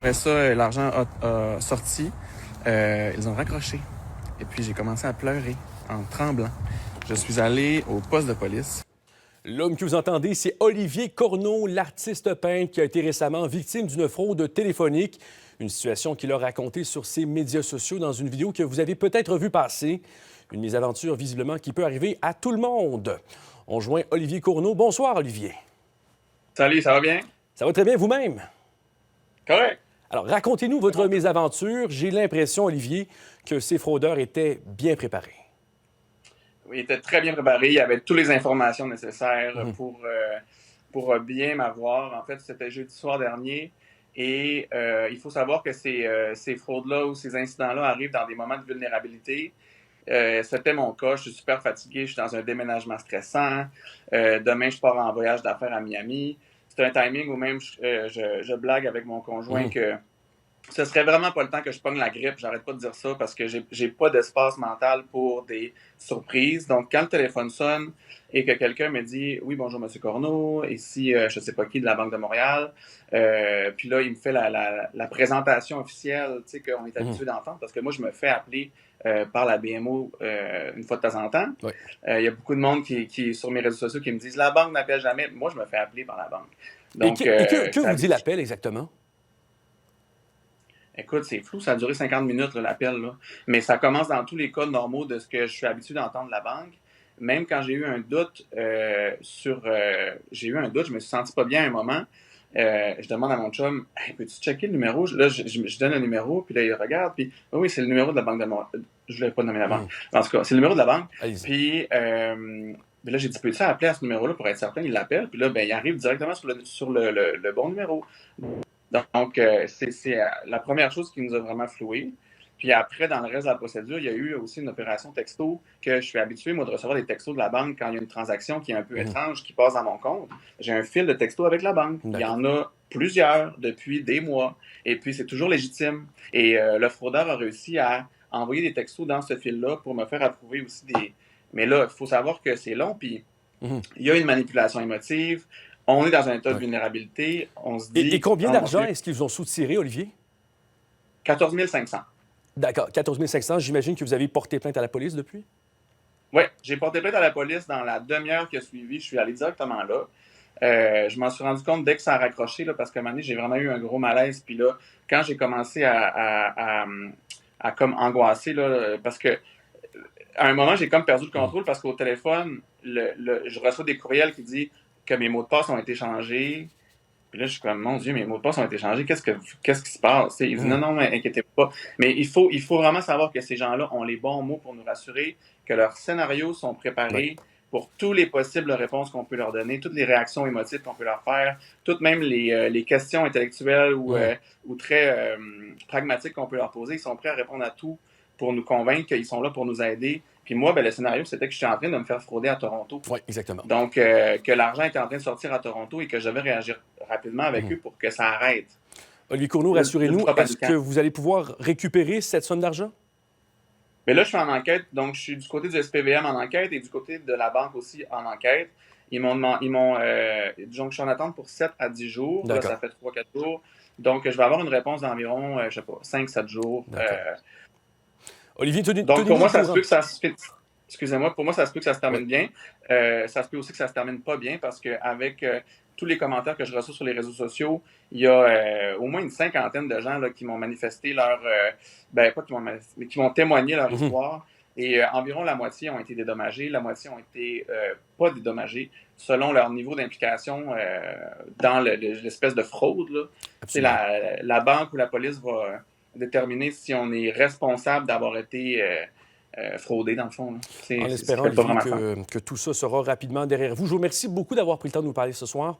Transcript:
Après ça, l'argent a sorti. Ils ont raccroché. Et puis, j'ai commencé à pleurer en tremblant. Je suis allé au poste de police. L'homme que vous entendez, c'est Olivier Corneau, l'artiste peintre qui a été récemment victime d'une fraude téléphonique. Une situation qu'il a racontée sur ses médias sociaux dans une vidéo que vous avez peut-être vue passer. Une mésaventure visiblement qui peut arriver à tout le monde. On joint Olivier Corneau. Bonsoir, Olivier. Salut, ça va bien? Ça va très bien vous-même? Correct. Alors, racontez-nous votre mésaventure. J'ai l'impression, Olivier, que ces fraudeurs étaient bien préparés. Oui, il était très bien préparé. Il y avait toutes les informations nécessaires pour bien m'avoir. En fait, c'était jeudi soir dernier. Et il faut savoir que ces fraudes-là ou ces incidents-là arrivent dans des moments de vulnérabilité. C'était mon cas. Je suis super fatigué. Je suis dans un déménagement stressant. Demain, je pars en voyage d'affaires à Miami. C'est un timing où même je blague avec mon conjoint que ce serait vraiment pas le temps que je pogne la grippe. J'arrête pas de dire ça parce que j'ai pas d'espace mental pour des surprises. Donc, quand le téléphone sonne et que quelqu'un me dit « Oui, bonjour, Monsieur Corneau, ici, je sais pas qui, de la Banque de Montréal. » Puis là, il me fait la présentation officielle, tu sais, qu'on est habitué d'entendre parce que moi, je me fais appeler par la BMO une fois de temps en temps. Oui. Il y a beaucoup de monde qui sur mes réseaux sociaux qui me disent « La banque n'appelle jamais. » Moi, je me fais appeler par la banque. Donc, et que vous dit l'appel exactement? Écoute, c'est flou, ça a duré 50 minutes, l'appel. Mais ça commence dans tous les cas normaux de ce que je suis habitué d'entendre de la banque. Même quand j'ai eu un doute je me suis senti pas bien à un moment. Je demande à mon chum, hey, peux-tu checker le numéro? Là, je donne un numéro, puis là, il regarde, puis oui, c'est le numéro de la Banque de Montréal. Je voulais pas nommer la banque. En tout cas, c'est le numéro de la banque. Puis là, j'ai dit, peux-tu appeler à ce numéro-là pour être certain? Il l'appelle, puis là, ben, il arrive directement sur le bon numéro. Donc, c'est la première chose qui nous a vraiment floué. Puis après, dans le reste de la procédure, il y a eu aussi une opération texto que je suis habitué, moi, de recevoir des textos de la banque quand il y a une transaction qui est un peu étrange qui passe dans mon compte. J'ai un fil de texto avec la banque. Il y en a plusieurs depuis des mois. Et puis, c'est toujours légitime. Et le fraudeur a réussi à envoyer des textos dans ce fil-là pour me faire approuver aussi des... Mais là, il faut savoir que c'est long, puis il y a une manipulation émotive. On est dans un état de vulnérabilité. On se dit... Et combien d'argent est-ce qu'ils vous ont soutiré, Olivier? 14 500. D'accord, 14 500. J'imagine que vous avez porté plainte à la police depuis? Oui, j'ai porté plainte à la police dans la demi-heure qui a suivi. Je suis allé directement là. Je m'en suis rendu compte dès que ça a raccroché, là, parce qu'à un moment donné, j'ai vraiment eu un gros malaise. Puis là, quand j'ai commencé à comme angoisser, là, parce que à un moment, j'ai comme perdu le contrôle parce qu'au téléphone, je reçois des courriels qui disent que mes mots de passe ont été changés. Puis là, je suis comme, mon Dieu, mes mots de passe ont été changés. Qu'est-ce qui se passe? Il dit, non, mais inquiétez-vous pas. Mais il faut vraiment savoir que ces gens-là ont les bons mots pour nous rassurer, que leurs scénarios sont préparés pour toutes les possibles réponses qu'on peut leur donner, toutes les réactions émotives qu'on peut leur faire, toutes même les questions intellectuelles ou très pragmatiques qu'on peut leur poser. Ils sont prêts à répondre à tout pour nous convaincre qu'ils sont là pour nous aider. Puis moi, ben, le scénario, c'était que j'étais en train de me faire frauder à Toronto. Oui, exactement. Donc, que l'argent était en train de sortir à Toronto et que je devais réagir rapidement avec eux pour que ça arrête. Olivier Corneau, rassurez-nous, est-ce que vous allez pouvoir récupérer cette somme d'argent? Mais là, je suis en enquête. Donc, je suis du côté du SPVM en enquête et du côté de la banque aussi en enquête. Disons que je suis en attente pour 7 à 10 jours. Là, ça fait 3-4 jours. Donc, je vais avoir une réponse d'environ, je sais pas, 5-7 jours. Olivier, donc, pour moi, ça se peut que ça se fait... Excusez-moi, pour moi, ça se peut que ça se termine bien. Ça se peut aussi que ça se termine pas bien parce qu'avec tous les commentaires que je reçois sur les réseaux sociaux, il y a au moins une cinquantaine de gens là, qui m'ont manifesté qui m'ont témoigné leur histoire. Et environ la moitié ont été dédommagés, la moitié ont été pas dédommagés selon leur niveau d'implication dans l'espèce de fraude. La banque ou la police va déterminer si on est responsable d'avoir été fraudé, dans le fond. En espérant, Olivier, que tout ça sera rapidement derrière vous. Je vous remercie beaucoup d'avoir pris le temps de nous parler ce soir.